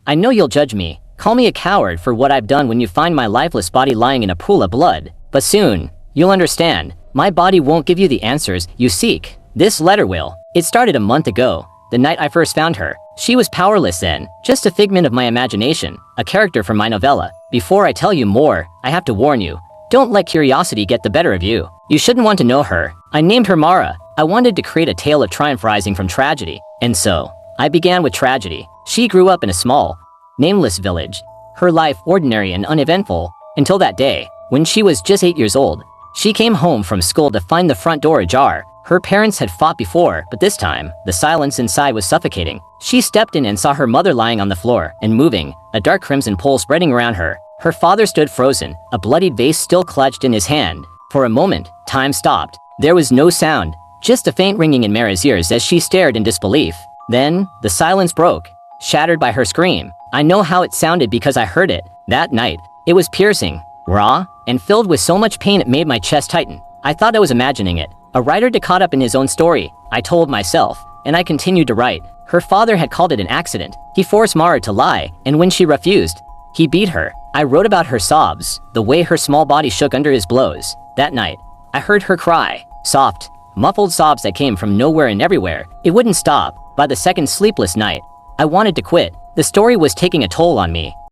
I know you'll judge me, call me a coward for what I've done when you find my lifeless body lying in a pool of blood. But soon, you'll understand. My body won't give you the answers you seek. This letter will. It started a month ago, the night I first found her. She was powerless then, just a figment of my imagination, a character from my novella. Before I tell you more, I have to warn you. Don't let curiosity get the better of you. You shouldn't want to know her. I named her Mara. I wanted to create a tale of triumph rising from tragedy. And so, I began with tragedy. She grew up in a small, nameless village. Her life ordinary and uneventful, until that day, when she was just 8 years old. She came home from school to find the front door ajar. Her parents had fought before, but this time, the silence inside was suffocating. She stepped in and saw her mother lying on the floor and moving, a dark crimson pool spreading around her. Her father stood frozen, a bloodied vase still clutched in his hand. For a moment, time stopped. There was no sound, just a faint ringing in Mara's ears as she stared in disbelief. Then, the silence broke, shattered by her scream. I know how it sounded because I heard it. That night, it was piercing, raw, and filled with so much pain it made my chest tighten. I thought I was imagining it. A writer caught up in his own story, I told myself, and I continued to write. Her father had called it an accident. He forced Mara to lie, and when she refused, he beat her. I wrote about her sobs, the way her small body shook under his blows. That night, I heard her cry, soft, muffled sobs that came from nowhere and everywhere. It wouldn't stop. By the second sleepless night, I wanted to quit. The story was taking a toll on me.